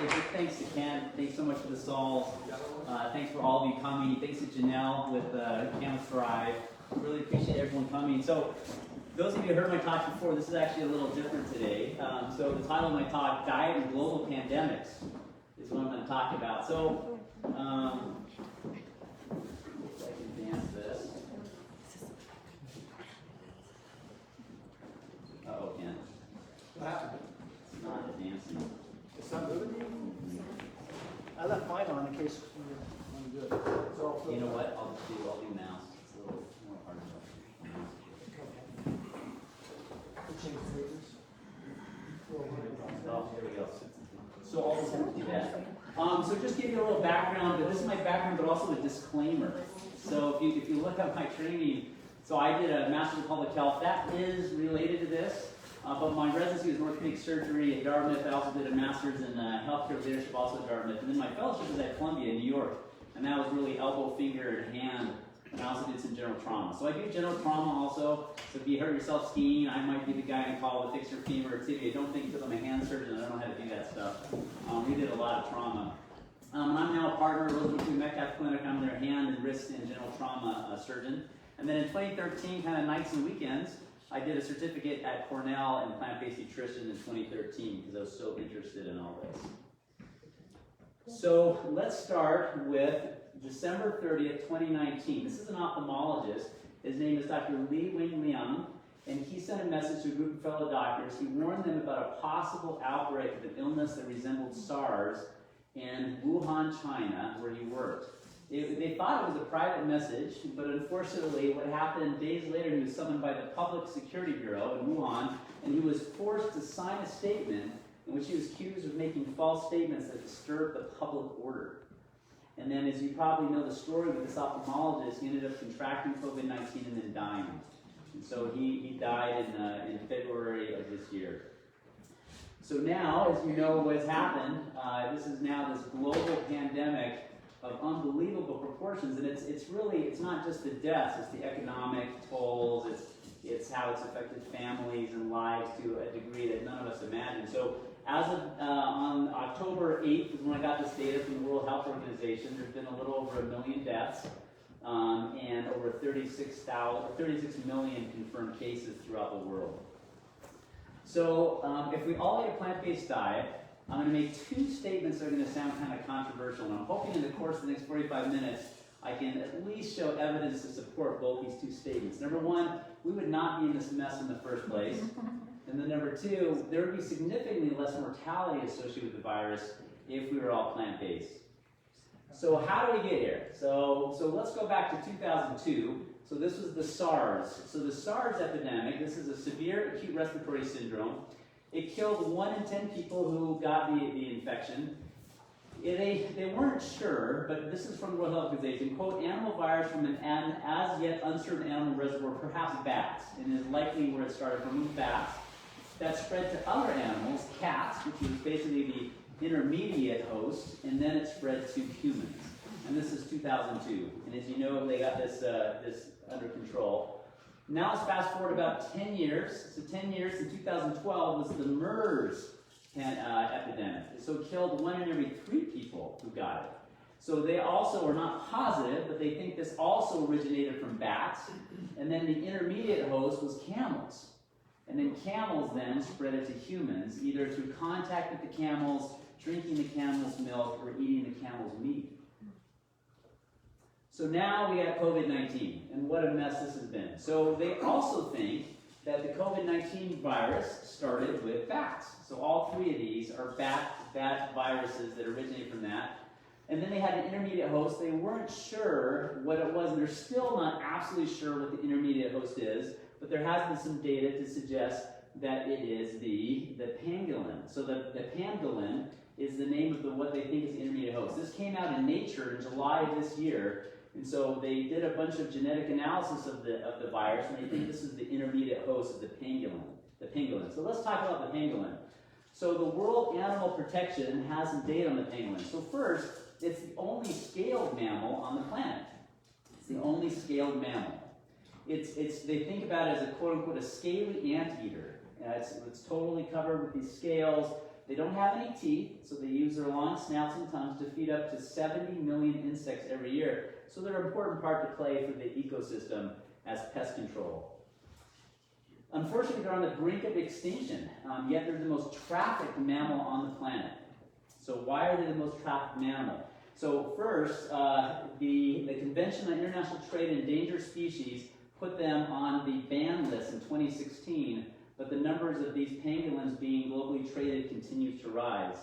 Hey, big thanks to Ken. Thanks so much for the solves. Thanks for all of you coming. Thanks to Janelle with Campus Thrive. Really appreciate everyone coming. So, those of you who heard my talk before, this is actually a little different today. So the title of my talk, Diet and Global Pandemics, is what I'm going to talk about. So, if I can advance this. Uh-oh, Ken. What happened? It's not advancing. It's not moving? I left mine on in case you want to do it. So You know what? I'll do mouse. It's a little more hard to Oh, here we go. So all this Do that. So just give you a little background, but this is my background, but also a disclaimer. So if you look up my training, so I did a Master's of Public Health. That is related to this, but my residency was in orthopedic surgery at Dartmouth. I also did a Master's in healthcare leadership, also at Dartmouth. And then my fellowship was at Columbia in New York, and that was really elbow, finger, and hand. And I also did some general trauma. So I do general trauma also. So if you hurt yourself skiing, I might be the guy in call to fix your femur. I don't think because I'm a hand surgeon, I don't know how to do that stuff. We did a lot of trauma. And I'm now a partner of Roosevelt Metcalf Clinic. I'm their hand and wrist and general trauma surgeon. And then in 2013, kind of nights and weekends, I did a certificate at Cornell in plant-based nutrition in 2013 because I was so interested in all this. So let's start with December 30th, 2019. This is an ophthalmologist. His name is Dr. Li Wing Liang, and he sent a message to a group of fellow doctors. He warned them about a possible outbreak of an illness that resembled Sars in Wuhan, China, where he worked. They thought it was a private message, but unfortunately, what happened days later, he was summoned by the Public Security Bureau in Wuhan, and he was forced to sign a statement in which he was accused of making false statements that disturbed the public order. And then, as you probably know the story with this ophthalmologist, he ended up contracting COVID-19 and then dying. And so he died in February of this year. So now, as you know what's happened, this is now this global pandemic of unbelievable proportions, and it's not just the deaths, it's the economic tolls, it's how it's affected families and lives to a degree that none of us imagine. So as of on October 8th is when I got this data from the World Health Organization. There's been a little over 1 million deaths and over 36 million confirmed cases throughout the world. So if we all eat a plant-based diet, I'm going to make two statements that are going to sound kind of controversial, and I'm hoping in the course of the next 45 minutes I can at least show evidence to support both these two statements. Number one, we would not be in this mess in the first place. And then number two, there would be significantly less mortality associated with the virus if we were all plant-based. So how do we get here? So let's go back to 2002. So this was the SARS. So the SARS epidemic, this is a severe acute respiratory syndrome. It killed 1 in 10 people who got the infection. They weren't sure, but this is from the World Health Organization, quote, animal virus from an as yet uncertain animal reservoir, perhaps bats, and is likely where it started from bats. That spread to other animals, cats, which was basically the intermediate host, and then it spread to humans. And this is 2002. And as you know, they got this under control. Now let's fast forward about 10 years. So 10 years in 2012 was the MERS epidemic. So it killed 1 in every 3 people who got it. So they also are not positive, but they think this also originated from bats. And then the intermediate host was camels. And then camels then spread it to humans, either through contact with the camels, drinking the camel's milk, or eating the camel's meat. So now we have COVID-19, and what a mess this has been. So they also think that the COVID-19 virus started with bats. So all 3 of these are bat viruses that originate from that. And then they had an intermediate host. They weren't sure what it was, and they're still not absolutely sure what the intermediate host is, but there has been some data to suggest that it is the pangolin. So the pangolin is the name of what they think is the intermediate host. This came out in Nature in July of this year, and so they did a bunch of genetic analysis of the virus, and they think this is the intermediate host of the pangolin. So let's talk about the pangolin. So the World Animal Protection has some data on the pangolin. So first, it's the only scaled mammal on the planet. It's the only scaled mammal. They think about it as a quote-unquote a scaly anteater. It's totally covered with these scales. They don't have any teeth, so they use their long snouts and tongues to feed up to 70 million insects every year. So they're an important part to play for the ecosystem as pest control. Unfortunately, they're on the brink of extinction, yet they're the most trafficked mammal on the planet. So why are they the most trafficked mammal? So first, the Convention on International Trade in Endangered Species put them on the ban list in 2016, but the numbers of these pangolins being globally traded continues to rise.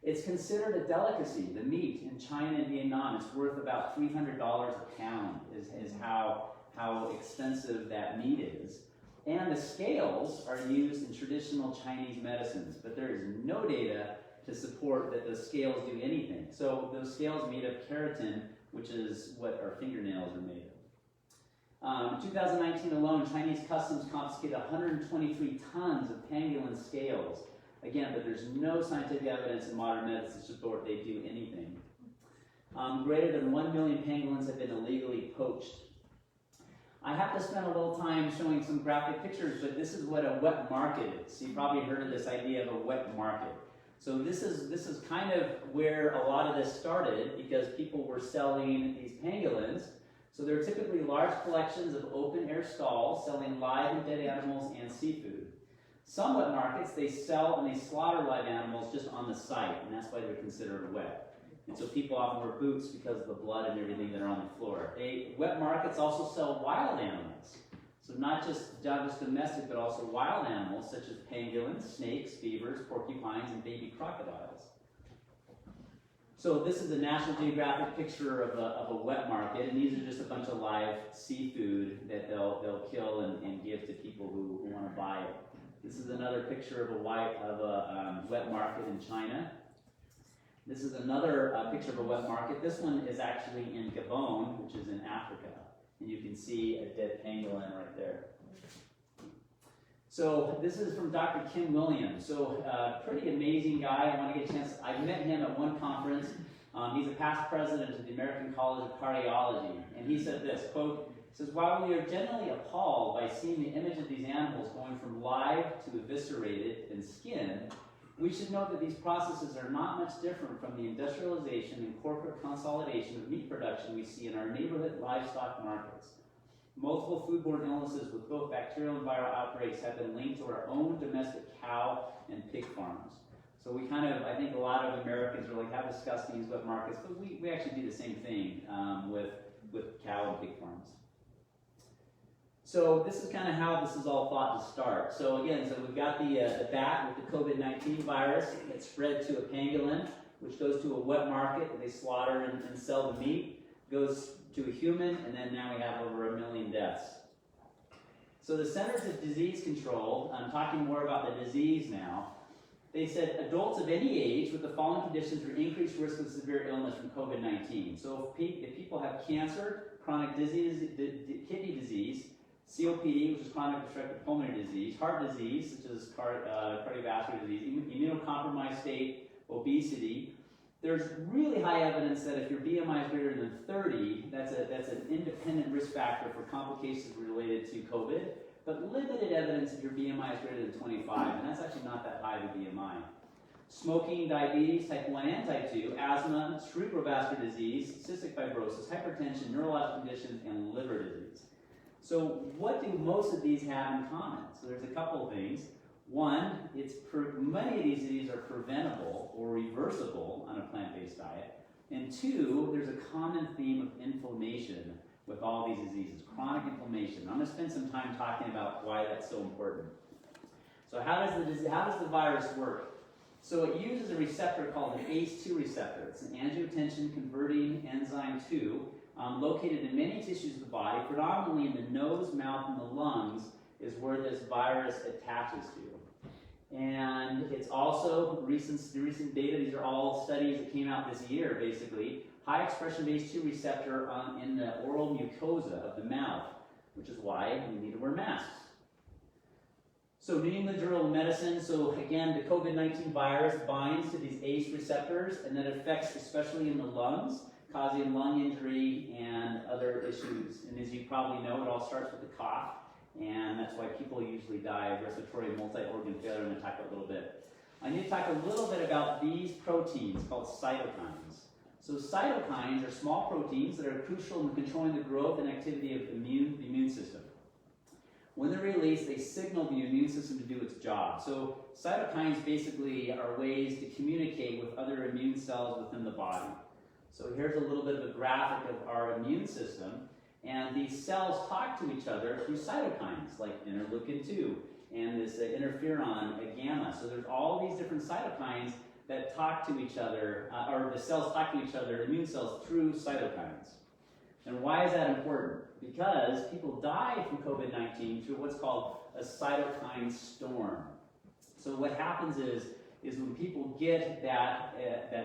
It's considered a delicacy. The meat in China and Vietnam is worth about $300 a pound, is how expensive that meat is. And the scales are used in traditional Chinese medicines, but there is no data to support that the scales do anything. So those scales made of keratin, which is what our fingernails are made of. In 2019 alone, Chinese customs confiscated 123 tons of pangolin scales. Again, but there's no scientific evidence in modern medicine to support they do anything. Greater than 1 million pangolins have been illegally poached. I have to spend a little time showing some graphic pictures, but this is what a wet market is. You probably heard of this idea of a wet market. So this is kind of where a lot of this started, because people were selling these pangolins. So they're typically large collections of open air stalls selling live and dead animals and seafood. Some wet markets, they sell and they slaughter live animals just on the site, and that's why they're considered wet. And so people often wear boots because of the blood and everything that are on the floor. Wet markets also sell wild animals. So not just domestic, but also wild animals such as pangolins, snakes, beavers, porcupines, and baby crocodiles. So this is a National Geographic picture of a wet market, and these are just a bunch of live seafood that they'll kill and give to people who want to buy it. This is another picture of a wet market in China. This is another picture of a wet market. This one is actually in Gabon, which is in Africa. And you can see a dead pangolin right there. So this is from Dr. Kim Williams. So pretty amazing guy. I want to get a chance. I met him at one conference. He's a past president of the American College of Cardiology. And he said this, quote, says, while we are generally appalled by seeing the image of these animals going from live to eviscerated and skinned, we should note that these processes are not much different from the industrialization and corporate consolidation of meat production we see in our neighborhood livestock markets. Multiple foodborne illnesses with both bacterial and viral outbreaks have been linked to our own domestic cow and pig farms. So we kind of, I think a lot of Americans are like, how disgusting is wet markets, but we actually do the same thing with cow and pig farms. So this is kind of how this is all thought to start. So again, so we've got the bat with the COVID-19 virus that spread to a pangolin, which goes to a wet market where they slaughter and sell the meat, goes to a human, and then now we have over 1 million deaths. So the Centers of Disease Control, I'm talking more about the disease now, they said adults of any age with the following conditions are increased risk of severe illness from COVID-19. So if people have cancer, chronic disease, kidney disease, COPD, which is chronic obstructive pulmonary disease, heart disease, such as cardiovascular disease, immunocompromised state, obesity. There's really high evidence that if your BMI is greater than 30, that's an independent risk factor for complications related to COVID, but limited evidence if your BMI is greater than 25, and that's actually not that high of a BMI. Smoking, diabetes, type 1 and type 2, asthma, cerebrovascular disease, cystic fibrosis, hypertension, neurological conditions, and liver disease. So what do most of these have in common? So there's a couple of things. One, many of these diseases are preventable or reversible on a plant-based diet. And two, there's a common theme of inflammation with all these diseases, chronic inflammation. I'm going to spend some time talking about why that's so important. So how does the virus work? So it uses a receptor called an ACE2 receptor. It's an angiotensin converting enzyme 2. Located in many tissues of the body, predominantly in the nose, mouth, and the lungs, is where this virus attaches to. And it's also recent data, these are all studies that came out this year, basically. High expression of ACE2 receptor in the oral mucosa of the mouth, which is why we need to wear masks. So New England Journal of Medicine, so again, the COVID-19 virus binds to these ACE receptors, and that affects especially in the lungs, causing lung injury and other issues. And as you probably know, it all starts with the cough, and that's why people usually die of respiratory multi-organ failure, and I'll talk about a little bit. I need to talk a little bit about these proteins called cytokines. So cytokines are small proteins that are crucial in controlling the growth and activity of the immune system. When they're released, they signal the immune system to do its job. So cytokines basically are ways to communicate with other immune cells within the body. So here's a little bit of a graphic of our immune system. And these cells talk to each other through cytokines, like interleukin-2 and this interferon gamma. So there's all these different cytokines that talk to each other, or the cells talk to each other, immune cells, through cytokines. And why is that important? Because people die from COVID-19 through what's called a cytokine storm. So what happens is when people get that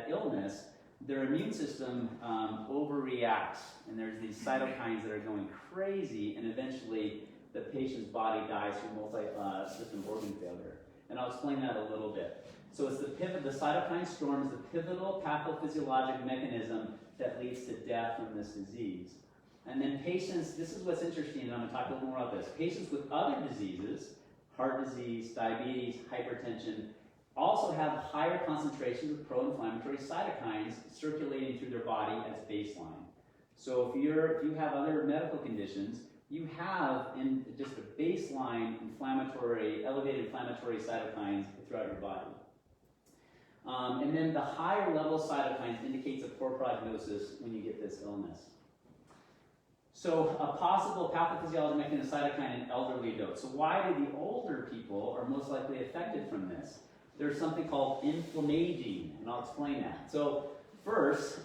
illness, their immune system overreacts, and there's these cytokines that are going crazy, and eventually the patient's body dies from multi-system organ failure. And I'll explain that a little bit. So it's the cytokine storm is the pivotal pathophysiologic mechanism that leads to death from this disease. And then patients, this is what's interesting, and I'm going to talk a little more about this. Patients with other diseases, heart disease, diabetes, hypertension, also have higher concentrations of pro-inflammatory cytokines circulating through their body as baseline. So if you have other medical conditions, you have in just a baseline elevated inflammatory cytokines throughout your body. And then the higher level cytokines indicates a poor prognosis when you get this illness. So a possible pathophysiologic mechanism of cytokine in elderly adults. So why do the older people are most likely affected from this? There's something called inflammaging, and I'll explain that. So first,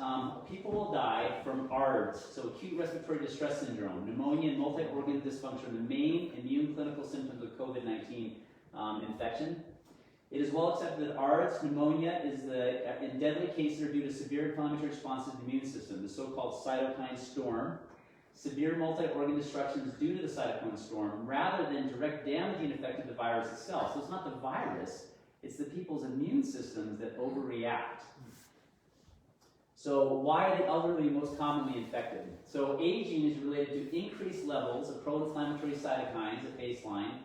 people will die from ARDS, so acute respiratory distress syndrome, pneumonia and multi-organ dysfunction, the main immune clinical symptoms of COVID-19 infection. It is well accepted that ARDS, pneumonia, in deadly cases are due to severe inflammatory responses to the immune system, the so-called cytokine storm. Severe multi-organ destruction is due to the cytokine storm rather than direct damaging effect of the virus itself. So it's not the virus, it's the people's immune systems that overreact. So why are the elderly most commonly infected? So aging is related to increased levels of pro-inflammatory cytokines at baseline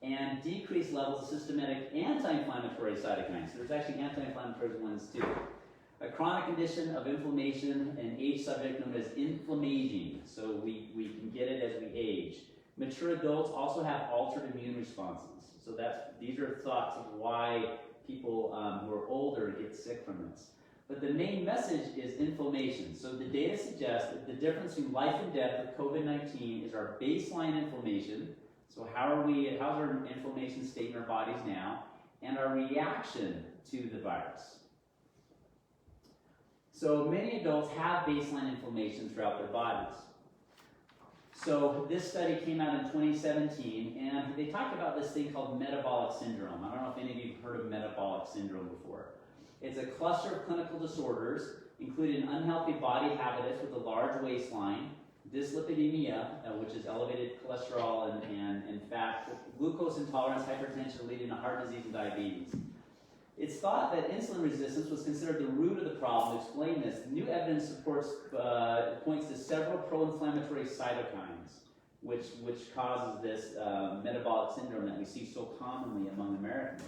and decreased levels of systemic anti-inflammatory cytokines. So there's actually anti-inflammatory ones too. A chronic condition of inflammation in age subject known as inflammaging. So we can get it as we age. Mature adults also have altered immune responses. So these are thoughts of why people who are older get sick from this. But the main message is inflammation. So the data suggests that the difference between life and death with COVID-19 is our baseline inflammation. So how's our inflammation state in our bodies now, and our reaction to the virus. So many adults have baseline inflammation throughout their bodies. So this study came out in 2017, and they talked about this thing called metabolic syndrome. I don't know if any of you have heard of metabolic syndrome before. It's a cluster of clinical disorders, including unhealthy body habitus with a large waistline, dyslipidemia, which is elevated cholesterol and fat, glucose intolerance, hypertension leading to heart disease and diabetes. It's thought that insulin resistance was considered the root of the problem. To explain this, new evidence points to several pro-inflammatory cytokines, which causes this metabolic syndrome that we see so commonly among Americans.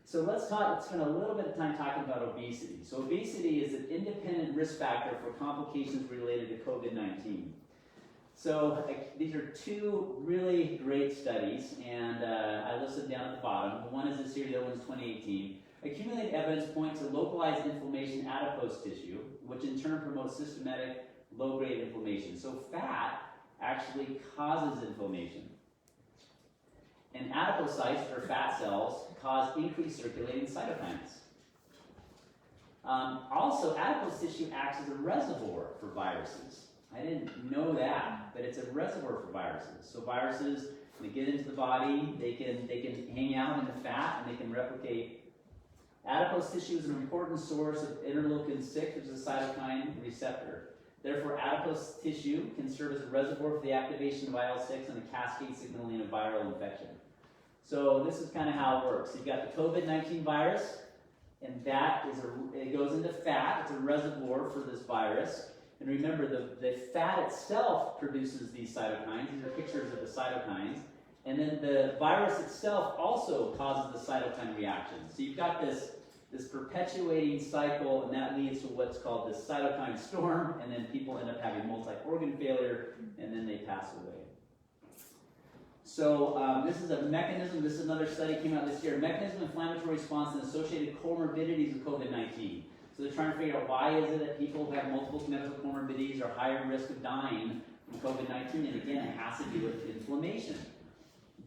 So let's spend a little bit of time talking about obesity. So obesity is an independent risk factor for complications related to COVID-19. So these are two really great studies, and I listed them down at the bottom. The one is this year, the other one's 2018. Accumulated evidence points to localized inflammation in adipose tissue, which in turn promotes systematic low-grade inflammation. So fat actually causes inflammation. And adipocytes, or fat cells, cause increased circulating cytokines. Also, adipose tissue acts as a reservoir for viruses. I didn't know that, but it's a reservoir for viruses. So viruses, when they get into the body, they can hang out in the fat and they can replicate. Adipose tissue is an important source of interleukin-6, which is a cytokine receptor. Therefore, adipose tissue can serve as a reservoir for the activation of IL-6 and the cascade signaling of viral infection. So this is kind of how it works. You've got the COVID-19 virus, and it goes into fat. It's a reservoir for this virus. And remember, the fat itself produces these cytokines. These are pictures of the cytokines. And then the virus itself also causes the cytokine reaction. So you've got this perpetuating cycle, and that leads to what's called the Cytokine Storm, and then people end up having multi-organ failure, and then they pass away. So this is a mechanism, this is another study came out this year, mechanism of inflammatory response and associated comorbidities of COVID-19. So they're trying to figure out why is it that people who have multiple medical comorbidities are higher risk of dying from COVID-19, and again, it has to do with inflammation.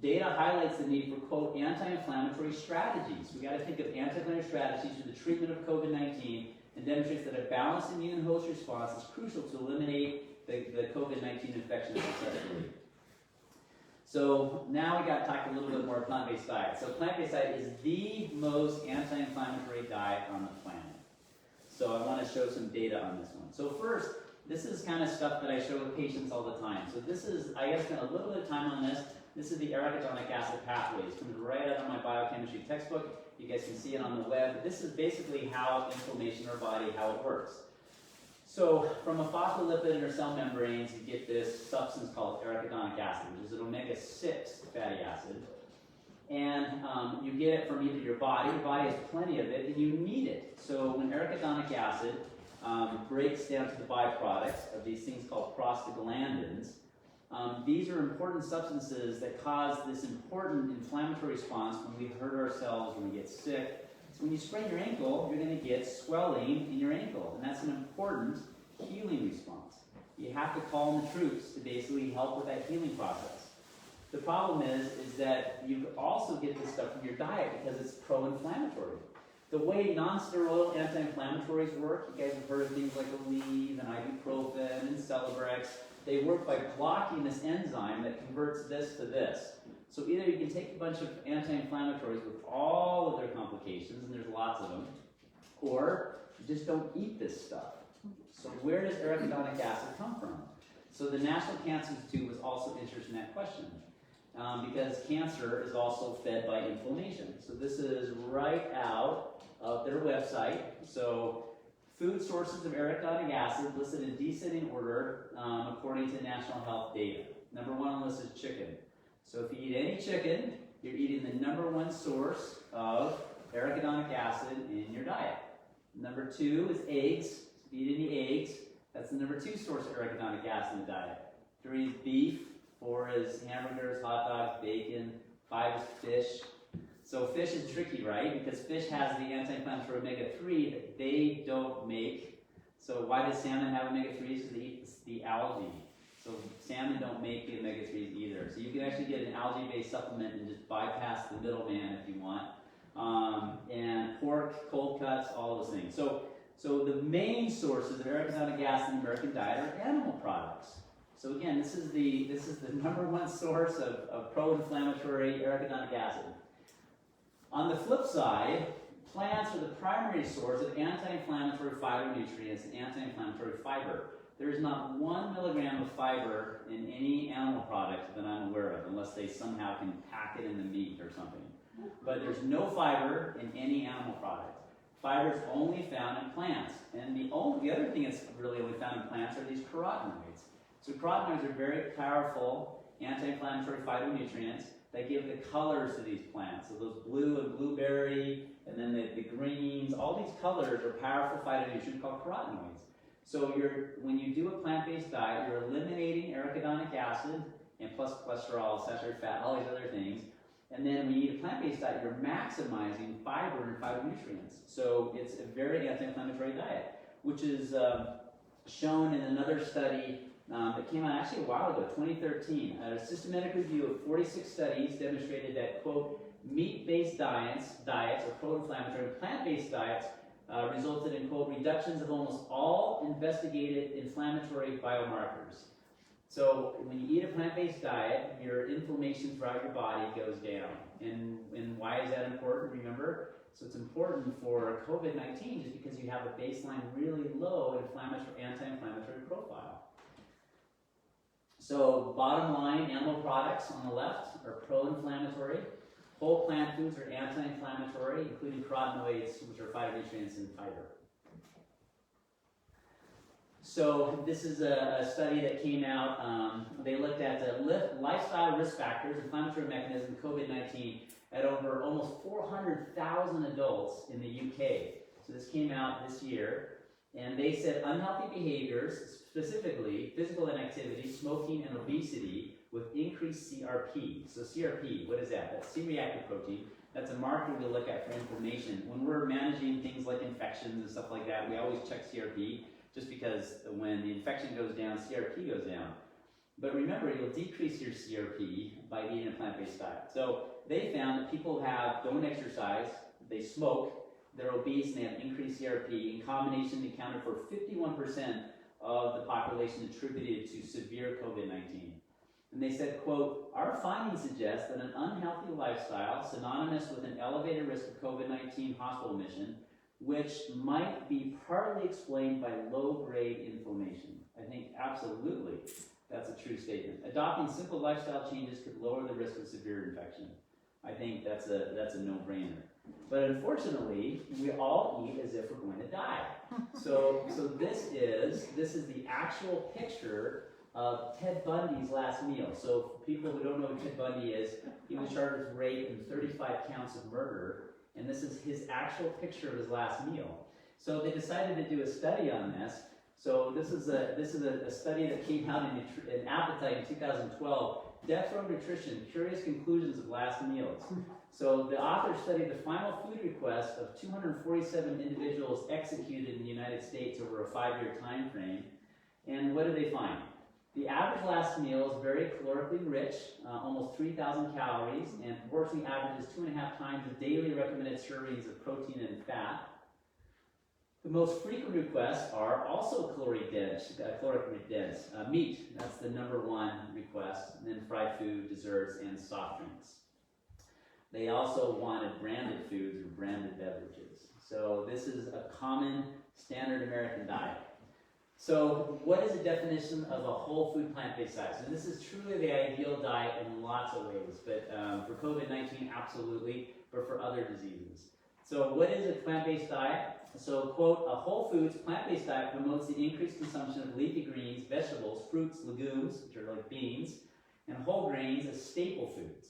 Data highlights the need for, quote, anti-inflammatory strategies. We got to think of anti-inflammatory strategies for the treatment of COVID-19, and demonstrates that a balanced immune host response is crucial to eliminate the COVID-19 infection successfully. So now we got to talk a little bit more plant-based diet. So plant-based diet is the most anti-inflammatory diet on the planet. So I want to show some data on this one. So first, this is kind of stuff that I show with patients all the time. So this is, I spent a little bit of time on this. This is the arachidonic acid pathways. It comes right out of my biochemistry textbook. You guys can see it on the web. This is basically how inflammation in our body, how it works. So from a phospholipid in our cell membranes, you get this substance called arachidonic acid, which is an omega-6 fatty acid. And you get it from either your body has plenty of it, and you need it. So when arachidonic acid breaks down to the byproducts of these things called prostaglandins, these are important substances that cause this important inflammatory response when we hurt ourselves, when we get sick. So when you sprain your ankle, you're going to get swelling in your ankle, and that's an important healing response. You have to call in the troops to basically help with that healing process. The problem is that you also get this stuff from your diet because it's pro-inflammatory. The way non-steroidal anti-inflammatories work, you guys have heard of things like Aleve and ibuprofen and Celebrex. They work by blocking this enzyme that converts this to this. So either you can take a bunch of anti-inflammatories with all of their complications, and there's lots of them, or you just don't eat this stuff. So where does arachidonic acid come from? So the National Cancer Institute was also interested in that question, because cancer is also fed by inflammation. So this is right out of their website. So food sources of arachidonic acid listed in descending order according to national health data. Number one on the list is chicken. So if you eat any chicken, you're eating the number one source of arachidonic acid in your diet. Number two is eggs. If you eat any eggs, that's the number two source of arachidonic acid in the diet. 3 is beef, 4 is hamburgers, hot dogs, bacon, 5 is fish. So fish is tricky, right? Because fish has the anti-inflammatory omega-3 that they don't make. So why does salmon have omega-3s? Because they eat the algae. So salmon don't make the omega-3s either. So you can actually get an algae-based supplement and just bypass the middleman if you want. And pork, cold cuts, all those things. So the main sources of arachidonic acid in the American diet are animal products. So again, this is the number one source of pro-inflammatory arachidonic acid. On the flip side, plants are the primary source of anti-inflammatory phytonutrients and anti-inflammatory fiber. There is not 1 milligram of fiber in any animal product that I'm aware of, unless they somehow can pack it in the meat or something. But there's no fiber in any animal product. Fiber is only found in plants. And the other thing that's really only found in plants are these carotenoids. So carotenoids are very powerful anti-inflammatory phytonutrients that give the colors to these plants. So those blue and blueberry, and then the greens, all these colors are powerful phytonutrients called carotenoids. So when you do a plant-based diet, you're eliminating arachidonic acid and plus cholesterol, saturated fat, all these other things. And then when you eat a plant-based diet, you're maximizing fiber and phytonutrients. So it's a very anti-inflammatory diet, which is shown in another study that came out actually a while ago, 2013. A systematic review of 46 studies demonstrated that, quote, meat-based diets are pro-inflammatory, and plant-based diets resulted in, quote, reductions of almost all investigated inflammatory biomarkers. So when you eat a plant-based diet, your inflammation throughout your body goes down. And why is that important? Remember, so it's important for COVID-19 just because you have a baseline really low anti-inflammatory profile. So bottom line, animal products on the left are pro-inflammatory. Whole plant foods are anti-inflammatory, including carotenoids, which are phytonutrients and fiber. So this is a study that came out. They looked at lifestyle risk factors, inflammatory mechanism, COVID-19 at over almost 400,000 adults in the UK. So this came out this year. And they said unhealthy behaviors, specifically physical inactivity, smoking, and obesity with increased CRP. So CRP, what is that? That's C-reactive protein. That's a marker we look at for inflammation. When we're managing things like infections and stuff like that, we always check CRP, just because when the infection goes down, CRP goes down. But remember, you'll decrease your CRP by eating a plant-based diet. So they found that people don't exercise, they smoke, they're obese, and they have increased CRP. In combination, they accounted for 51% of the population attributed to severe COVID-19. And they said, quote, our findings suggest that an unhealthy lifestyle synonymous with an elevated risk of COVID-19 hospital admission, which might be partly explained by low-grade inflammation. I think absolutely that's a true statement. Adopting simple lifestyle changes could lower the risk of severe infection. I think that's a no-brainer. But unfortunately, we all eat as if we're going to die. So this is the actual picture of Ted Bundy's last meal. So for people who don't know who Ted Bundy is, he was charged with rape and 35 counts of murder, and this is his actual picture of his last meal. So they decided to do a study on this. So this is a study that came out in Appetite in 2012. Death Row Nutrition, Curious Conclusions of Last Meals. So the authors studied the final food requests of 247 individuals executed in the United States over a 5-year time frame. And what did they find? The average last meal is very calorically rich, almost 3,000 calories, and proportionally averages 2.5 times the daily recommended servings of protein and fat. The most frequent requests are also calorically dense. Meat, that's the #1 request, and then fried food, desserts, and soft drinks. They also wanted branded foods or branded beverages. So this is a common standard American diet. So what is the definition of a whole food plant-based diet? So this is truly the ideal diet in lots of ways, but for COVID-19, absolutely, but for other diseases. So what is a plant-based diet? So, quote, a whole foods plant-based diet promotes the increased consumption of leafy greens, vegetables, fruits, legumes, which are like beans, and whole grains as staple foods.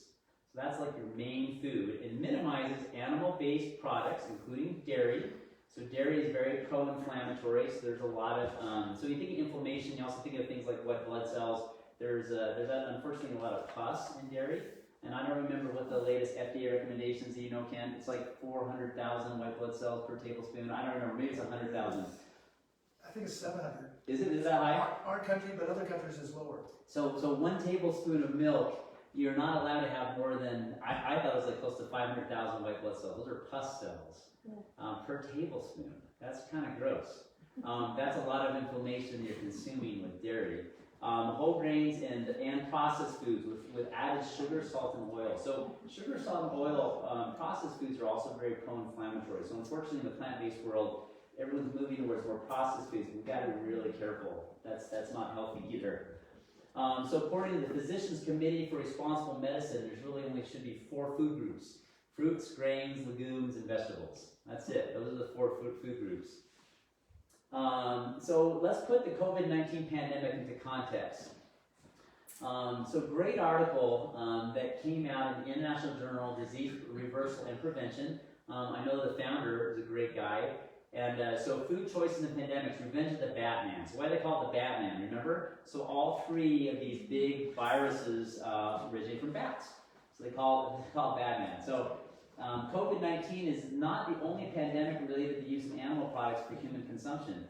So that's like your main food. It minimizes animal-based products, including dairy. So dairy is very pro-inflammatory, so there's a lot of, so you think of inflammation, you also think of things like white blood cells. There's unfortunately a lot of pus in dairy. And I don't remember what the latest FDA recommendations, you know, Ken, it's like 400,000 white blood cells per tablespoon. I don't remember, maybe it's 100,000. I think it's 700. Is that high? Our country, but other countries is lower. So 1 tablespoon of milk, you're not allowed to have more than, I thought it was like close to 500,000 white blood cells. Those are pus cells per tablespoon. That's kind of gross. That's a lot of inflammation you're consuming with dairy. Whole grains and processed foods with added sugar, salt, and oil. So sugar, salt, and oil, processed foods are also very pro-inflammatory. So unfortunately in the plant-based world, everyone's moving towards more processed foods. We've got to be really careful. That's not healthy either. So according to the Physicians Committee for Responsible Medicine, there's really only should be 4 food groups. Fruits, grains, legumes, and vegetables. That's it. Those are the 4 food groups. So let's put the COVID-19 pandemic into context. So great article that came out in the International Journal Disease Reversal and Prevention. I know the founder is a great guy. And so food choices and pandemics, Revenge of the Batman. So why do they call it the Batman, remember? So all 3 of these big viruses originate from bats. So they call it Batman. So COVID-19 is not the only pandemic related to the use of animal products for human consumption.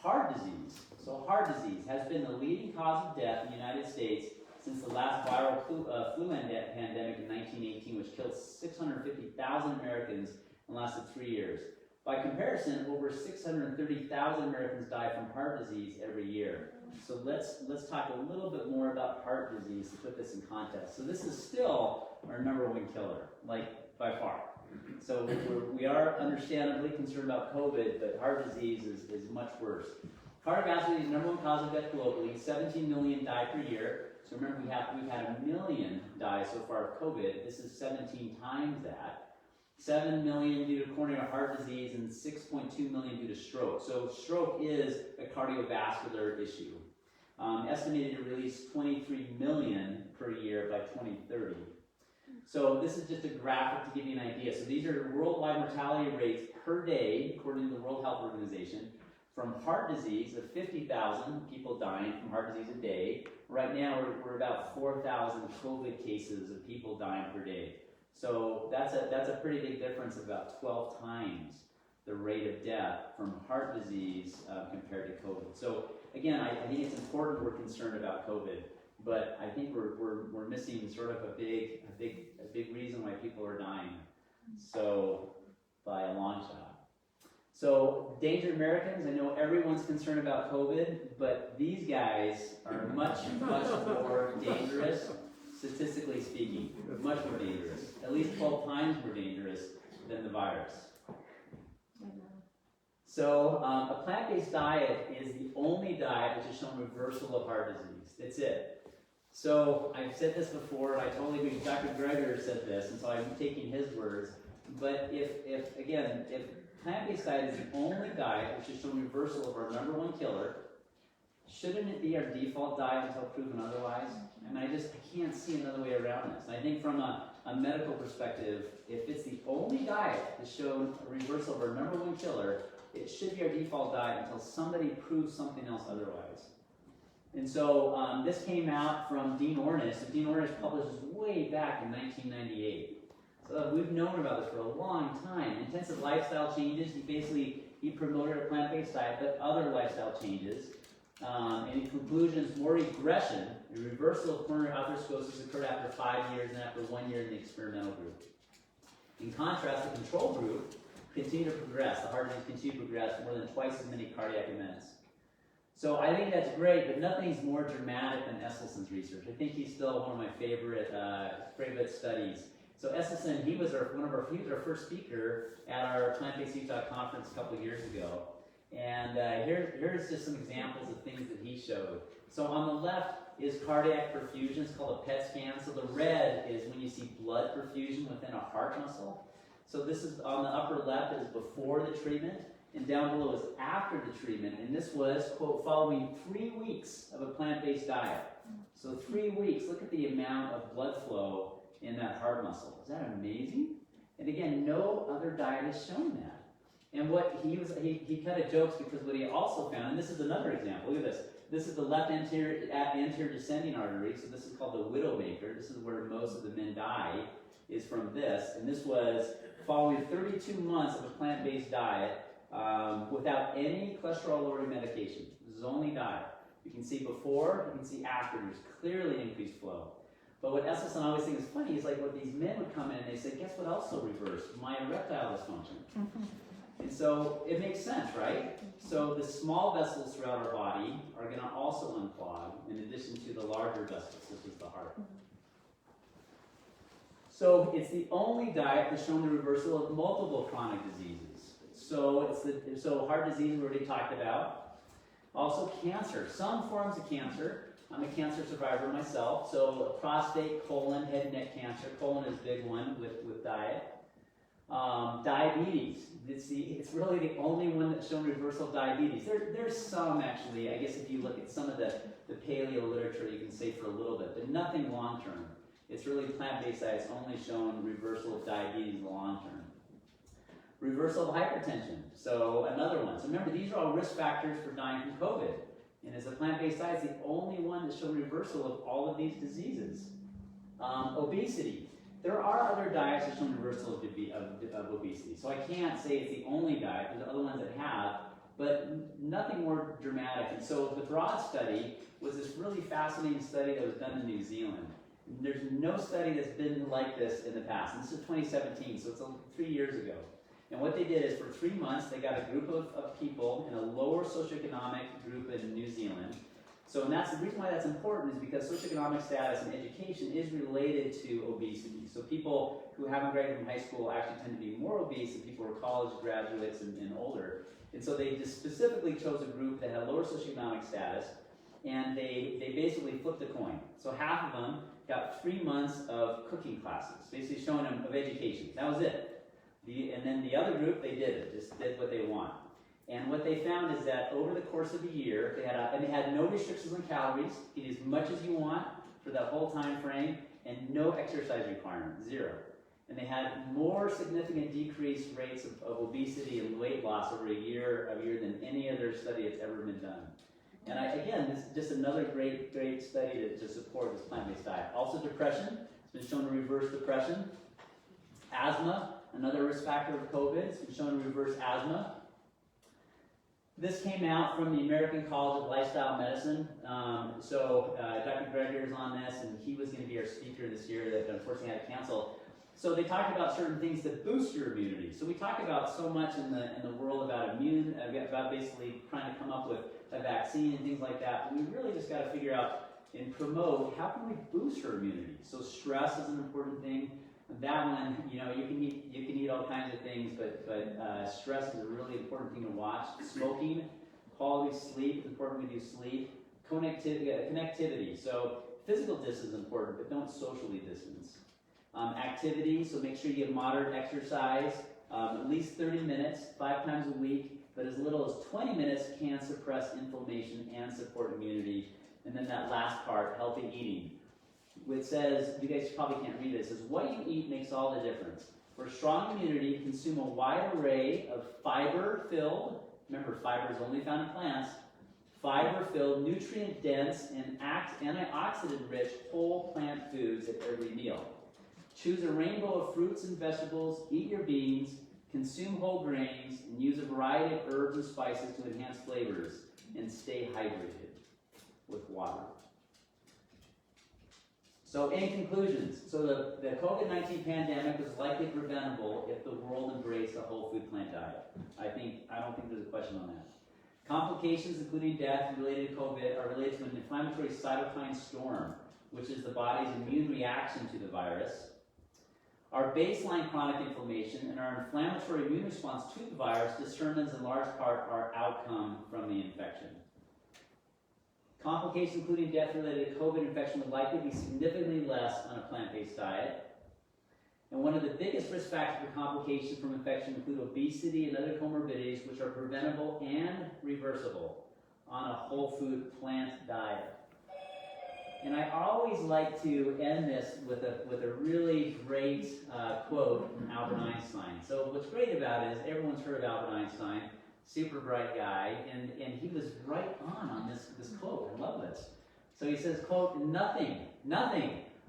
Heart disease. So heart disease has been the leading cause of death in the United States since the last viral flu pandemic in 1918, which killed 650,000 Americans and lasted 3 years. By comparison, over 630,000 Americans die from heart disease every year. So let's talk a little bit more about heart disease to put this in context. So this is still our #1 killer, like by far. So we are understandably concerned about COVID, but heart disease is much worse. Cardiovascular is the #1 cause of death globally. 17 million die per year. So remember, we've had 1 million die so far of COVID. This is 17 times that. 7 million due to coronary heart disease, and 6.2 million due to stroke. So stroke is a cardiovascular issue. Estimated to release 23 million per year by 2030. So this is just a graphic to give you an idea. So these are worldwide mortality rates per day, according to the World Health Organization, from heart disease of 50,000 people dying from heart disease a day. Right now we're about 4,000 COVID cases of people dying per day. So that's a pretty big difference of about 12 times the rate of death from heart disease compared to COVID. So again, I think it's important we're concerned about COVID, but I think we're missing sort of a big reason why people are dying. So by a long shot. So Danger Americans, I know everyone's concerned about COVID, but these guys are much more dangerous, statistically speaking, much more dangerous, at least 12 times more dangerous than the virus. So a plant-based diet is the only diet which has shown reversal of heart disease. That's it. So I've said this before, and I totally agree. Dr. Greger said this, and so I'm taking his words. But if plant-based diet is the only diet which has shown reversal of our #1 killer, shouldn't it be our default diet until proven otherwise? And I can't see another way around this. And I think from a medical perspective, if it's the only diet that's shown a reversal of our #1 killer, it should be our default diet until somebody proves something else otherwise. And so this came out from Dean Ornish. So Dean Ornish published this way back in 1998. So we've known about this for a long time. Intensive lifestyle changes. He promoted a plant-based diet, but other lifestyle changes. And in conclusions, more regression, a reversal of coronary atherosclerosis occurred after 5 years and after 1 year in the experimental group. In contrast, the control group continued to progress. The heart disease continued to progress, more than twice as many cardiac events. So I think that's great, but nothing's more dramatic than Esselson's research. I think he's still one of my favorite studies. So Esselson, he was our first speaker at our Plant-Based Utah conference a couple of years ago. And here's just some examples of things that he showed. So on the left is cardiac perfusion. It's called a PET scan. So the red is when you see blood perfusion within a heart muscle. So this is on the upper left is before the treatment, and down below is after the treatment. And this was, quote, following 3 weeks of a plant-based diet. So 3 weeks, look at the amount of blood flow in that heart muscle. Is that amazing? And again, no other diet has shown that. And what he kind of jokes because what he also found, and this is another example, look at this. This is the left anterior descending artery, so this is called the widowmaker. This is where most of the men die, is from this. And this was following 32 months of a plant-based diet without any cholesterol-lowering medication. This is only diet. You can see before, you can see after. There's clearly increased flow. But what Esselson always thinks is funny is like what these men would come in and they say, guess what also reversed? My erectile dysfunction. And so it makes sense, right? So the small vessels throughout our body are going to also unclog in addition to the larger vessels, such as the heart. So it's the only diet that's shown the reversal of multiple chronic diseases. So heart disease we already talked about. Also cancer, some forms of cancer. I'm a cancer survivor myself, so prostate, colon, head and neck cancer. Colon is a big one with diet. Diabetes, it's really the only one that's shown reversal of diabetes. There's some actually, I guess if you look at some of the paleo literature, you can say for a little bit, but nothing long term. It's really plant-based diets only shown reversal of diabetes in the long term. Reversal of hypertension, so another one. So remember, these are all risk factors for dying from COVID. And as a plant-based diet, it's the only one that showed reversal of all of these diseases. Obesity. There are other diets that show reversal of obesity. So I can't say it's the only diet. There's other ones that have, but nothing more dramatic. And so the broad study was this really fascinating study that was done in New Zealand. There's no study that's been like this in the past. And this is 2017, so it's 3 years ago. And what they did is for 3 months, they got a group of people in a lower socioeconomic group in New Zealand. So and that's the reason why that's important is because socioeconomic status and education is related to obesity. So people who haven't graduated from high school actually tend to be more obese than people who are college graduates and older. And so they just specifically chose a group that had lower socioeconomic status, and they basically flipped a coin. So half of them got 3 months of cooking classes, basically showing them of education. That was it. And then the other group, they did it, just did what they want. And what they found is that over the course of a year, they had no restrictions on calories, eat as much as you want for that whole time frame, and no exercise requirement, 0. And they had more significant decreased rates of obesity and weight loss over a year than any other study that's ever been done. And again, this is just another great study to support this plant-based diet. Also depression, it's been shown to reverse depression. Asthma, another risk factor of COVID, it's been shown to reverse asthma. This came out from the American College of Lifestyle Medicine. Dr. Greger's on this, and he was going to be our speaker this year that unfortunately had to cancel. So they talked about certain things that boost your immunity. So we talk about so much in the world about about basically trying to come up with a vaccine and things like that. But we really just got to figure out and promote how can we boost our immunity. So stress is an important thing. That one, you can eat all kinds of things, but stress is a really important thing to watch. Smoking, quality sleep, it's important we do sleep. Connectivity, so physical distance is important, but don't socially distance. Activity, so make sure you get moderate exercise, at least 30 minutes, 5 times a week, but as little as 20 minutes can suppress inflammation and support immunity. And then that last part, healthy eating. It says, you guys probably can't read it, it says, what you eat makes all the difference. For strong immunity, consume a wide array of fiber-filled, remember fiber is only found in plants, fiber-filled, nutrient-dense, and antioxidant-rich whole plant foods at every meal. Choose a rainbow of fruits and vegetables, eat your beans, consume whole grains, and use a variety of herbs and spices to enhance flavors, and stay hydrated with water. So in conclusions, the COVID-19 pandemic was likely preventable if the world embraced a whole food plant diet. I don't think there's a question on that. Complications, including death related to COVID, are related to an inflammatory cytokine storm, which is the body's immune reaction to the virus. Our baseline chronic inflammation and our inflammatory immune response to the virus determines in large part our outcome from the infection. Complications, including death related to COVID infection, would likely be significantly less on a plant-based diet. And one of the biggest risk factors for complications from infection include obesity and other comorbidities, which are preventable and reversible on a whole food plant diet. And I always like to end this with a really great quote from Albert Einstein. So what's great about it is everyone's heard of Albert Einstein, super bright guy, and he was right on this quote. I love this. So he says, quote, nothing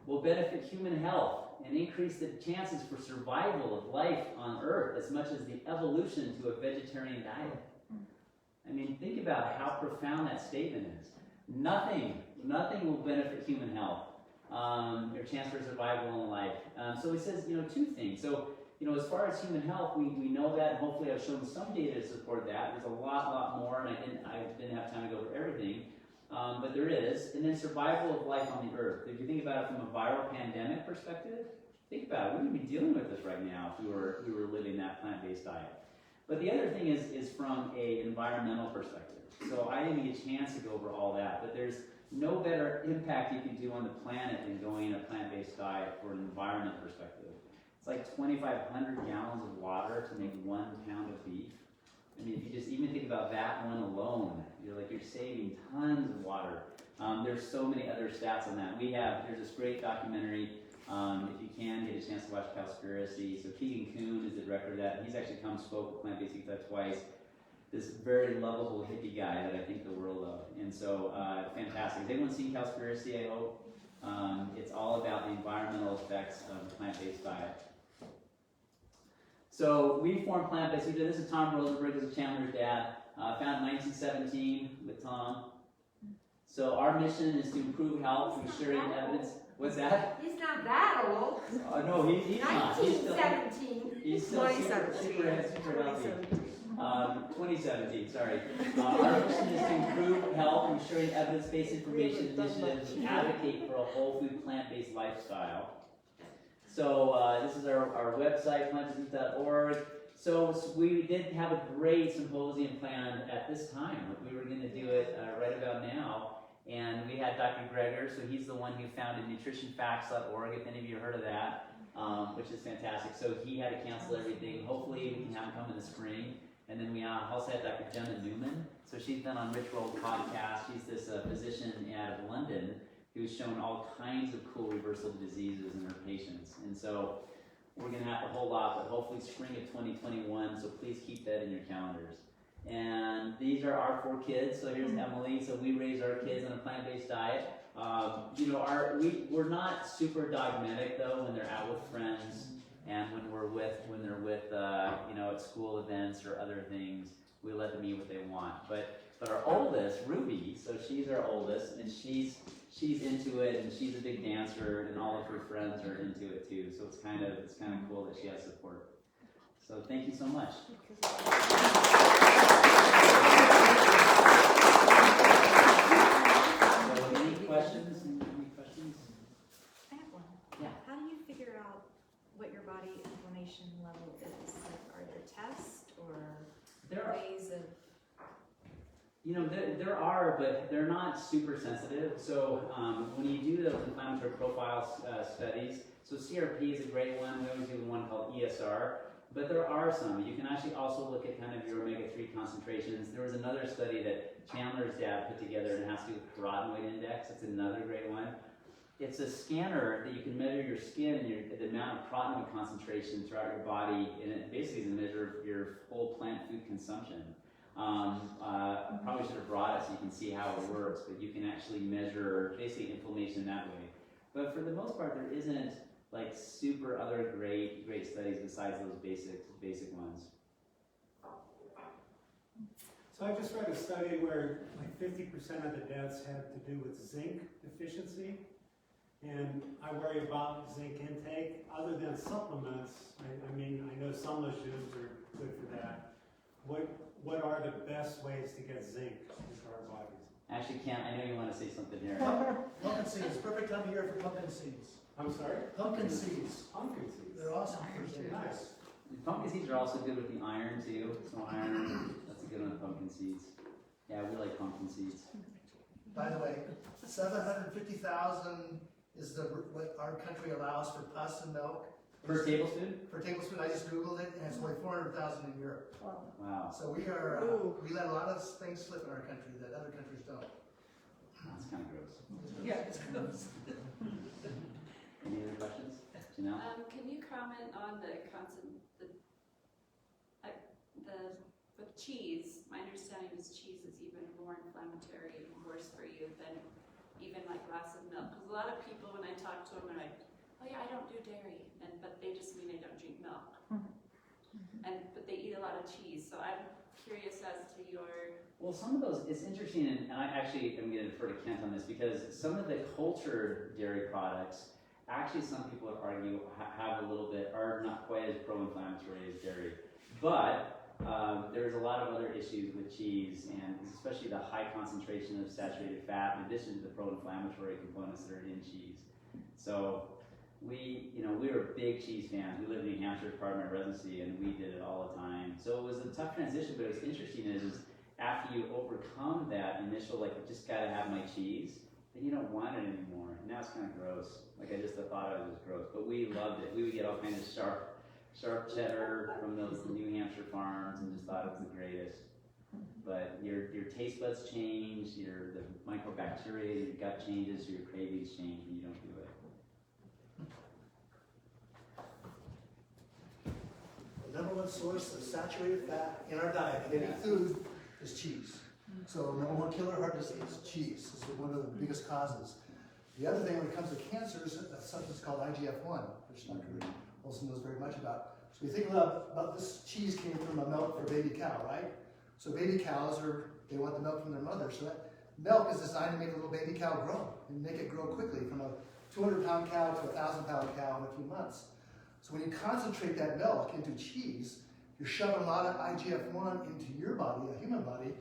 will benefit human health and increase the chances for survival of life on Earth as much as the evolution to a vegetarian diet. I mean, think about how profound that statement is. Nothing will benefit human health, your chance for survival in life. So he says, 2 things. So, as far as human health, we know that, and hopefully I've shown some data to support that. There's a lot more, and I didn't have time to go over everything, but there is. And then survival of life on the Earth. If you think about it from a viral pandemic perspective, think about it. We would be dealing with this right now if we were living that plant-based diet. But the other thing is from an environmental perspective. So I didn't get a chance to go over all that, but there's no better impact you can do on the planet than going a plant-based diet for an environment perspective. It's like 2,500 gallons of water to make 1 pound of beef. I mean, if you just even think about that one alone, you're saving tons of water. There's so many other stats on that. There's this great documentary, if you can get a chance to watch Cowspiracy. So Keegan Kuhn is the director of that. He's actually spoke with Plant-Based Eat That twice. This very lovable hippie guy that I think the world of. And so, fantastic. Has anyone seen Cowspiracy, I hope? It's all about the environmental effects of the plant-based diet. So we formed Plant-Based Eat That. This is Tom Rosenberg, this is Chandler's dad. Founded in 1917 with Tom. So our mission is to improve health through sharing evidence. What's that? He's not that old. No, he's not. He's still 2017. super healthy. 2017, sorry. Our mission is to improve health and sharing evidence-based information initiatives and advocate for a whole food plant-based lifestyle. So this is our website, plantbased.org. So we did have a great symposium planned at this time. We were going to do it right about now. And we had Dr. Greger, so he's the one who founded nutritionfacts.org, if any of you heard of that. which is fantastic. So he had to cancel everything. Hopefully we can have him come in the spring. And then we also had Dr. Jenna Newman. So she's been on Rich Roll podcast. She's this physician out of London who's shown all kinds of cool reversible diseases in her patients. And so we're going to have a whole lot, but hopefully spring of 2021. So please keep that in your calendars. And these are our 4 kids. So here's Emily. So we raise our kids on a plant-based diet. You know, we're not super dogmatic though when they're out with friends and when they're with you know, at school events or other things. We let them eat what they want. But our oldest, Ruby, so she's our oldest, and she's into it, and she's a big dancer, and all of her friends are into it too. So it's kind of cool that she has support. So thank you so much. So any questions? I have one. Yeah. How do you figure out what your body inflammation level is? Like, are there tests or There are. ways of? You know, there are, but they're not super sensitive. So when you do those inflammatory profile studies, so CRP is a great one. We always do one called ESR, but there are some. You can actually also look at kind of your omega-3 concentrations. There was another study that Chandler's dad put together, and it has to do with Carotenoid Index. It's another great one. It's a scanner that you can measure your skin and the amount of carotenoid concentration throughout your body, and it basically is a measure of your whole plant food consumption. I probably should have brought it so you can see how it works, but you can actually measure basically inflammation that way. But for the most part, there isn't like super other great studies besides those basic ones. So I just read a study where like 50% of the deaths had to do with zinc deficiency. And I worry about zinc intake. Other than supplements, I mean, I know some issues are good for that. What are the best ways to get zinc into our bodies? Actually, Cam, I know you want to say something here. Pumpkin seeds, perfect time of year for pumpkin seeds. I'm sorry? Pumpkin seeds. Pumpkin seeds. They're awesome for zinc. Nice. Pumpkin seeds are also good with the iron too. So iron, that's a good one, pumpkin seeds. Yeah, we like pumpkin seeds. By the way, 750,000 is what our country allows for pus and milk. Per tablespoon? Per tablespoon, I just Googled it, and it's only 400,000 in Europe. Wow, So we are, we let a lot of things slip in our country that other countries don't. that's kind of gross. Yeah, it's gross. Any other questions? Janelle? Can you comment on with cheese? My understanding is cheese is even more inflammatory and worse for you than even like a glass of milk. Because a lot of people, when I talk to them, are like, "Oh yeah, I don't do dairy," but they just mean they don't drink milk. But they eat a lot of cheese. So I'm curious as to your. Well, some of those, it's interesting, and I actually am going to defer to Kent on this, because some of the cultured dairy products, actually some people argue have a little bit, are not quite as pro-inflammatory as dairy. But there's a lot of other issues with cheese, and especially the high concentration of saturated fat, in addition to the pro-inflammatory components that are in cheese. So we were big cheese fans. We lived in New Hampshire as part of my residency, and we did it all the time. So it was a tough transition, but what's interesting is after you overcome that initial, like, just gotta have my cheese, then you don't want it anymore. And now it's kind of gross. Like, I just thought it was gross, but we loved it. We would get all kinds of sharp cheddar from those New Hampshire farms, and just thought it was the greatest. But your taste buds change, the microbacteria in your gut changes, your cravings change when you don't do it. The number one source of saturated fat in our diet, in any food, is cheese. So number one killer of heart disease, cheese. This is one of the biggest causes. The other thing when it comes to cancers, a substance called IGF-1, which Dr. Olson knows very much about. So you think about this cheese came from a milk for a baby cow, right? So baby cows they want the milk from their mother. So that milk is designed to make a little baby cow grow and make it grow quickly from a 200-pound cow to a 1,000-pound cow in a few months. So when you concentrate that milk into cheese, you're shoving a lot of IGF-1 into your body, a human body.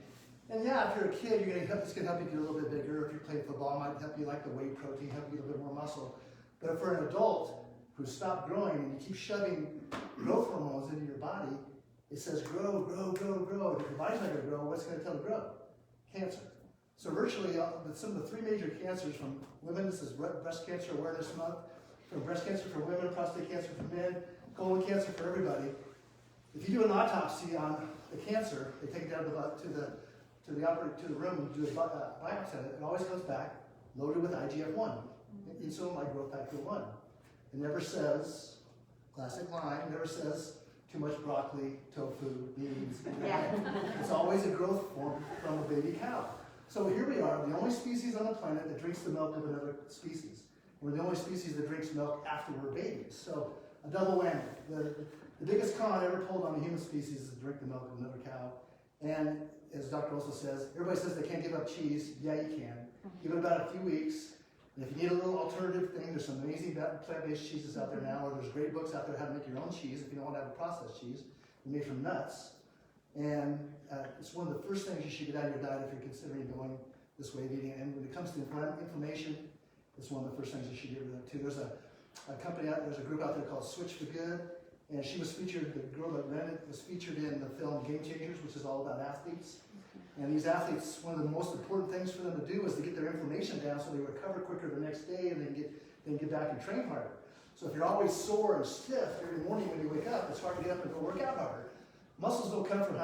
And yeah, if you're a kid, it's going to help you get a little bit bigger. If you're playing football, it might help you like the whey protein, help you get a little bit more muscle. But if for an adult who's stopped growing and you keep shoving growth hormones into your body, it says grow, grow, grow, grow. And if your body's not going to grow, what's going to tell it to grow? Cancer. So virtually some of the 3 major cancers from women, this is Breast Cancer Awareness Month, from breast cancer for women, prostate cancer for men, colon cancer for everybody. If you do an autopsy on the cancer, they take it down to the room and do a biopsy on it. It always comes back loaded with IGF-1, insulin-like growth factor 1. It never says, classic line, never says too much broccoli, tofu, beans. It's always a growth form from a baby cow. So here we are, the only species on the planet that drinks the milk of another species. We're the only species that drinks milk after we're babies. So a double whammy. The biggest con ever pulled on the human species is to drink the milk of another cow. And as Dr. also says, everybody says they can't give up cheese. Yeah, you can. Give it about a few weeks. And if you need a little alternative thing, there's some amazing plant-based cheeses out there now, or there's great books out there how to make your own cheese if you don't want to have a processed cheese. They're made from nuts. And it's one of the first things you should get out of your diet if you're considering going this way of eating. And when it comes to inflammation, it's one of the first things you should get rid of too. There's a group out there called Switch for Good, and she was featured, the girl that ran it was featured in the film Game Changers, which is all about athletes. And these athletes, one of the most important things for them to do is to get their inflammation down so they recover quicker the next day and then get back and train harder. So if you're always sore and stiff every morning when you wake up, it's hard to get up and go work out harder. Muscles don't come from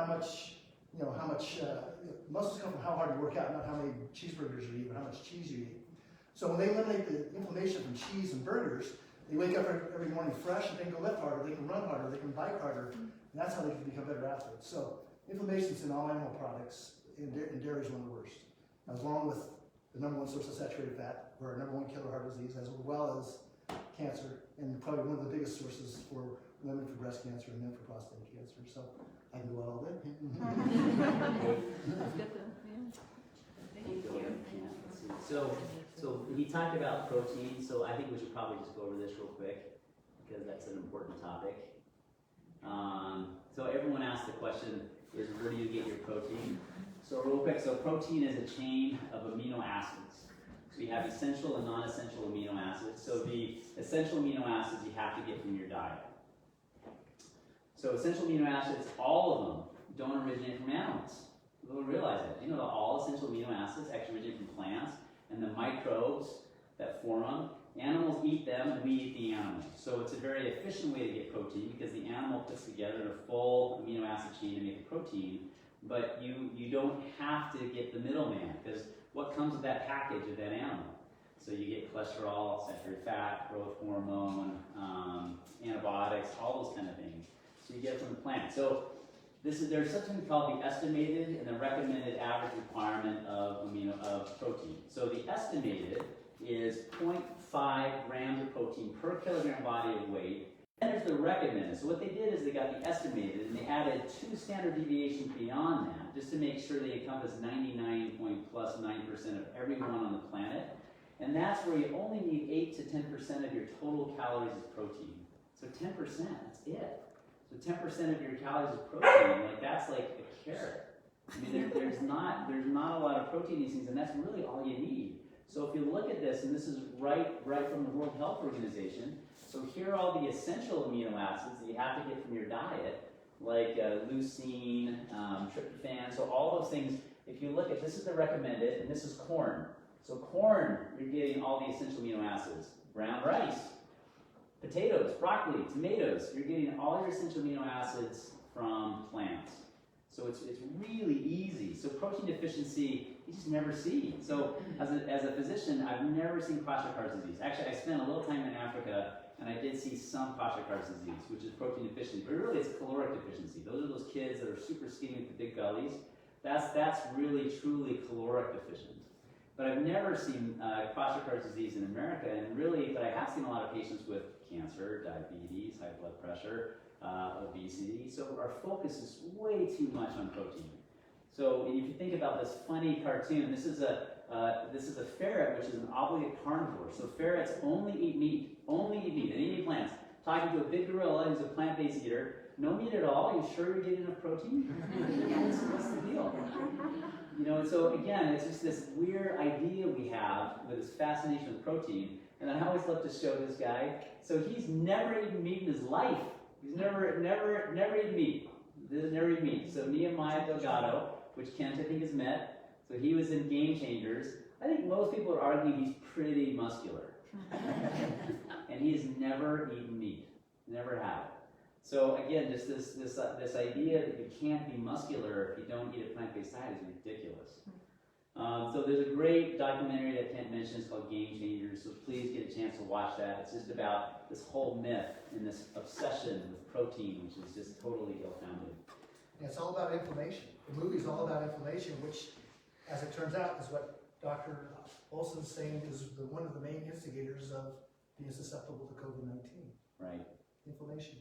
muscles come from how hard you work out, not how many cheeseburgers you eat or how much cheese you eat. So when they eliminate the inflammation from cheese and burgers, they wake up every morning fresh and they can go lift harder, they can run harder, they can bike harder, and that's how they can become better athletes. So inflammation's in all animal products, and dairy is one of the worst, along with the #1 source of saturated fat, or #1 killer heart disease, as well as cancer, and probably one of the biggest sources for women for breast cancer and men for prostate cancer. So I can go out all day. Thank you. So he talked about protein, so I think we should probably just go over this real quick because that's an important topic. So everyone asked the question, is where do you get your protein? So real quick, so protein is a chain of amino acids. So you have essential and non-essential amino acids. So the essential amino acids you have to get from your diet. So essential amino acids, all of them, don't originate from animals. People don't realize that. You know that all essential amino acids actually originate from plants and the microbes that form them. Animals eat them and we eat the animals. So it's a very efficient way to get protein because the animal puts together a full amino acid chain to make the protein, but you don't have to get the middleman because what comes with that package of that animal? So you get cholesterol, saturated fat, growth hormone, antibiotics, all those kind of things. So you get it from the plant. So there's something called the estimated and the recommended average requirement of protein. So the estimated is 0.5 grams of protein per kilogram body of weight. Then there's the recommended. So what they did is they got the estimated and they added 2 standard deviations beyond that just to make sure they encompass 99.9% of everyone on the planet. And that's where you only need 8 to 10% of your total calories as protein. So 10%, that's it. So 10% of your calories is protein, that's like a carrot. I mean, there's not a lot of protein in these things, and that's really all you need. So if you look at this, and this is right from the World Health Organization, so here are all the essential amino acids that you have to get from your diet, like leucine, tryptophan, so all those things. If you look at, this is the recommended, and this is corn. So corn, you're getting all the essential amino acids. Brown rice, potatoes, broccoli, tomatoes, you're getting all your essential amino acids from plants. So it's really easy. So protein deficiency, you just never see. So as a physician, I've never seen Kwashiorkor's disease. Actually, I spent a little time in Africa, and I did see some Kwashiorkor's disease, which is protein deficiency. But really, it's caloric deficiency. Those are those kids that are super skinny with the big bellies. That's really, truly caloric deficient. But I've never seen Kwashiorkor's disease in America, but I have seen a lot of patients with cancer, diabetes, high blood pressure, obesity. So our focus is way too much on protein. So if you think about this funny cartoon, this is a ferret, which is an obligate carnivore. So ferrets only eat meat, and eat plants. Talking to a big gorilla who's a plant-based eater, no meat at all. You sure you're getting enough protein? What's the deal? So again, it's just this weird idea we have with this fascination with protein. And I always love to show this guy. So he's never eaten meat in his life. He's never eaten meat. Never eaten meat. So Nehemiah Delgado, which Kent I think has met. So he was in Game Changers. I think most people would argue he's pretty muscular. And he has never eaten meat, never had. So again, just this idea that you can't be muscular if you don't eat a plant-based diet is ridiculous. So there's a great documentary that Kent mentioned, it's called Game Changers, so please get a chance to watch that. It's just about this whole myth and this obsession with protein, which is just totally ill-founded. And it's all about inflammation. The movie's all about inflammation, which, as it turns out, is what Dr. Olson's saying is one of the main instigators of being susceptible to COVID-19. Right. Inflammation.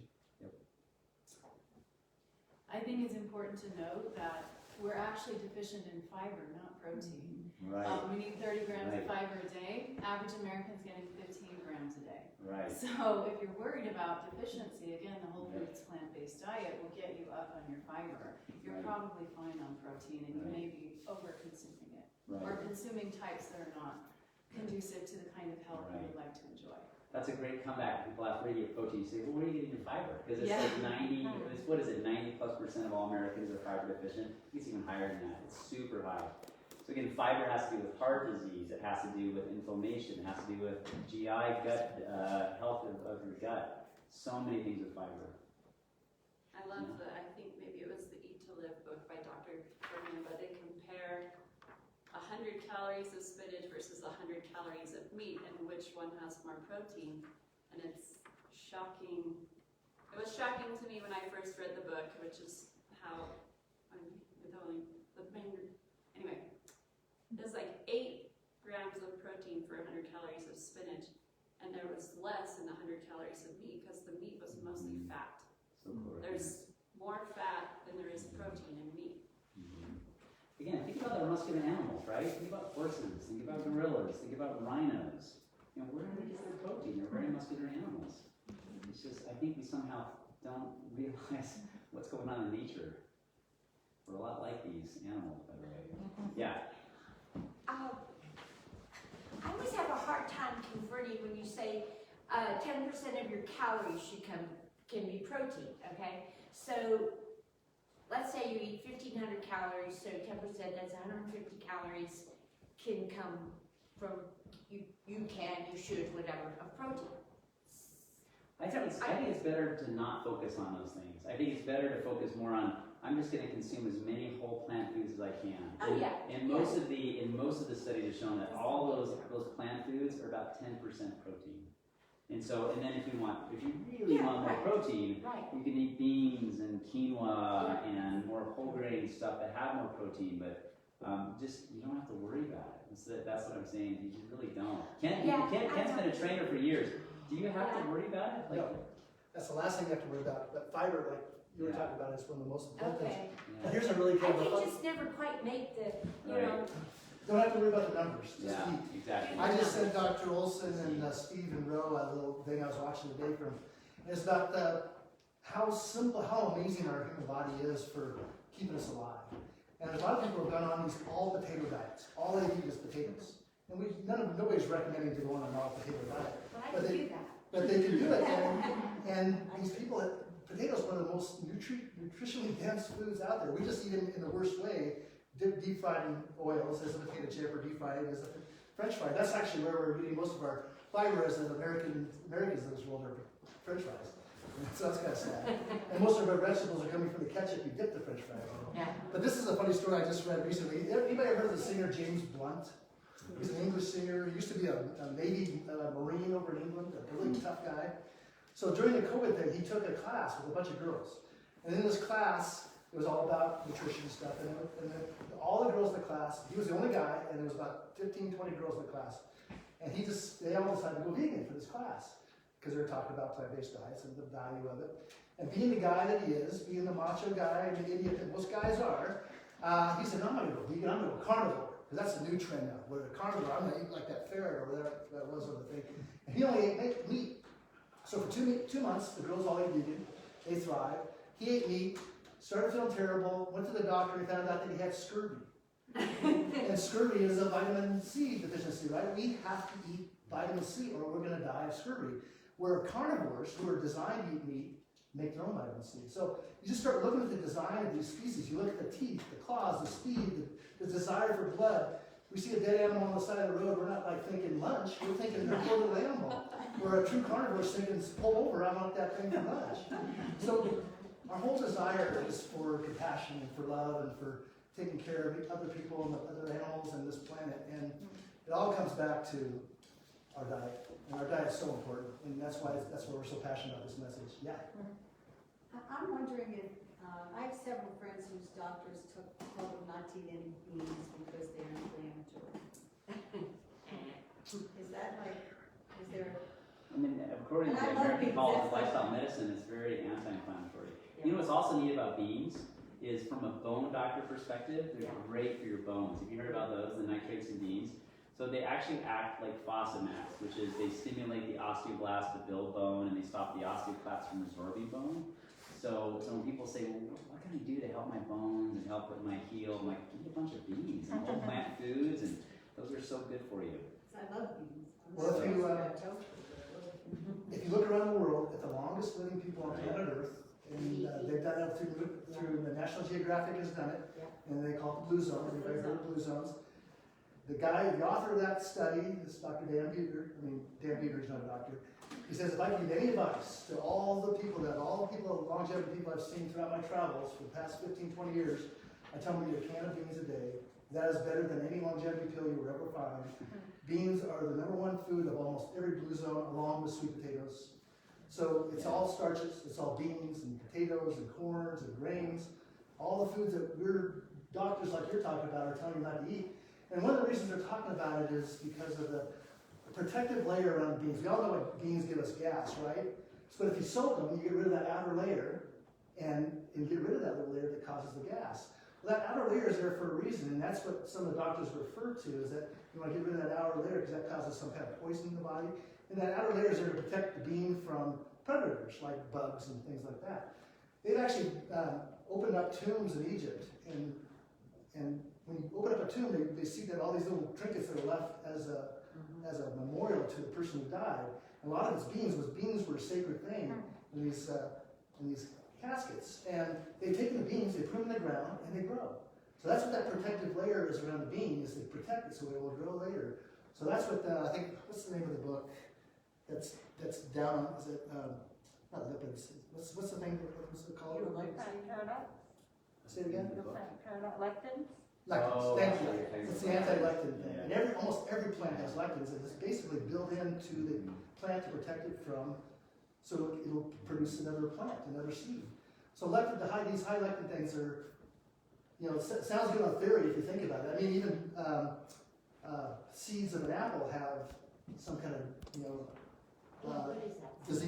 I think it's important to note that we're actually deficient in fiber, not protein. Right. We need 30 grams Right. of fiber a day. Average American's getting 15 grams a day. Right. So if you're worried about deficiency, again, the whole Right. foods plant-based diet will get you up on your fiber. You're Right. probably fine on protein, and you Right. may be over-consuming it. Right. Or consuming types that are not conducive to the kind of health you Right. would like to enjoy. That's a great comeback. People ask where do you get protein. You say, well, where are you getting your fiber? Because it's Yeah. like 90, what is it, 90+% of all Americans are fiber deficient. It's even higher than that. It's super high. So again, fiber has to do with heart disease. It has to do with inflammation. It has to do with GI, gut, health of your gut. So many things with fiber. I love I think maybe it was the Eat to Live book by Dr. Berman, but they compare 100 calories of spinach versus 100 calories of meat and which one has more protein. And it's shocking. It was shocking to me when I first read the book, which is how anyway, there's like 8 grams of protein for 100 calories of spinach, and there was less in the 100 calories of meat because the meat was mostly fat. So cool. There's more fat than there is protein in meat. Again, think about the muscular animals, right? Think about horses, think about gorillas, think about rhinos. You know, where do they get their protein? They're very muscular animals. It's just, I think we somehow don't realize what's going on in nature. We're a lot like these animals, by the way. Yeah. I always have a hard time converting when you say 10% of your calories can be protein, okay? So let's say you eat 1,500 calories, so 10%, that's 150 calories can come from, you should, whatever, of protein. I think it's better to not focus on those things. I think it's better to focus more on, I'm just going to consume as many whole plant foods as I can. Oh, yeah. And most of the studies have shown that all those plant foods are about 10% protein. And then if you really want more protein, Right. you can eat beans and quinoa and more whole grain stuff that have more protein, but just you don't have to worry about it. That's what I'm saying. You just really don't. Kent's been a trainer for years. Do you have to worry about it? No. That's the last thing you have to worry about. But fiber, like you were talking about, is one of the most important things. Okay. And here's a really I cool can just never quite make the, you Right. know. Don't have to worry about the numbers. Just Yeah, eat. exactly. I just sent Dr. Olson and Steve and Rowe a little thing I was watching today from. It's about how simple, how amazing our human body is for keeping us alive. And a lot of people have gone on these all potato diets. All they eat is potatoes. And nobody's recommending to go on an all potato diet. But I can do that. But they can do it. And these people, potatoes are one of the most nutritionally dense foods out there. We just eat them in the worst way. Deep fried in oils as a potato chip or deep fried as a French fry. That's actually where we're getting most of our fiber as an Americans in this world are French fries. So that's kind of sad. And most of our vegetables are coming from the ketchup you dip the French fries in. Yeah. But this is a funny story I just read recently. Anybody ever heard of the singer James Blunt? He's an English singer. He used to be a Navy Marine over in England, a really tough guy. So during the COVID thing, he took a class with a bunch of girls. And in this class, it was all about nutrition stuff. And all the girls in the class, he was the only guy, and there was about 15, 20 girls in the class. And they all decided to go vegan for this class because they were talking about plant-based diets and the value of it. And being the guy that he is, being the macho guy and the idiot that most guys are, he said, no, I'm not going to go vegan, I'm going to go carnivore. Because that's the new trend now. Where a carnivore, I'm going to eat like that ferret or whatever that was on the thing. And he only ate meat. So for 2 months, the girls all ate vegan. They thrived. He ate meat, started feeling terrible, went to the doctor, and found out that he had scurvy. And scurvy is a vitamin C deficiency, right? We have to eat vitamin C or we're going to die of scurvy. Where carnivores, who are designed to eat meat, make their own vitamin C. So you just start looking at the design of these species. You look at the teeth, the claws, the speed, the desire for blood. We see a dead animal on the side of the road, we're not like thinking lunch, we're thinking they're poor little animal. Where a true carnivore is thinking, pull over, I want that thing for lunch. So our whole desire is for compassion and for love and for taking care of other people and other animals and this planet. And it all comes back to our diet. And our diet is so important. And that's why we're so passionate about this message. Yeah. I'm wondering if, I have several friends whose doctors told them not to eat any beans because they're inflammatory. Is that like, is there? I mean, according to the And I love American beans, College of that's like- Lifestyle Medicine, it's very anti-inflammatory. You know what's also neat about beans is from a bone doctor perspective, they're great for your bones. Have you heard about those, the nitrates in beans? So they actually act like fosamax, which is they stimulate the osteoblasts to build bone and they stop the osteoclasts from resorbing bone. So when people say, well, what can I do to help my bones and help with my heel? I'm like, eat a bunch of beans and whole plant foods, and those are so good for you. I love beans. Well, if you look around the world at the longest living people on planet Earth, and they've done it through the National Geographic has done it, and they call it the Blue Zone. Everybody heard of Blue Zones? The author of that study is Dr. Dan Buettner. I mean, Dan Buettner is not a doctor. He says, if I can give any advice to all the longevity people I've seen throughout my travels for the past 15, 20 years, I tell them to eat a can of beans a day. That is better than any longevity pill you will ever find. Beans are the #1 food of almost every Blue Zone, along with sweet potatoes. So it's all starches, it's all beans and potatoes and corns and grains, all the foods that we're doctors like you're talking about are telling you not to eat. And one of the reasons they're talking about it is because of the protective layer around beans. We all know what beans give us gas, right? So if you soak them, you get rid of that outer layer and get rid of that little layer that causes the gas. Well, that outer layer is there for a reason, and that's what some of the doctors refer to, is that you want to get rid of that outer layer because that causes some kind of poison in the body. And that outer layer is there to protect the bean from predators like bugs and things like that. They've actually opened up tombs in Egypt, and when you open up a tomb, they see that all these little trinkets that are left as a memorial to the person who died. And a lot of it's beans. Beans were a sacred thing in these caskets. And they've taken the beans, they put them in the ground, and they grow. So that's what that protective layer is around the bean, is they protect it so it will grow later. So that's what I think. What's the name of the book? That's down. Is it not lipids? What's the thing? What's it called? Say it again. Lectins? Lectins. Thank you. okay. It's the anti-lectin thing. And almost every plant has lectins, and it's basically built into the plant to protect it from, so it'll produce another plant, another seed. So these high lectin things are, it sounds good on theory if you think about it. I mean, even seeds of an apple have some kind of, What is that? disease.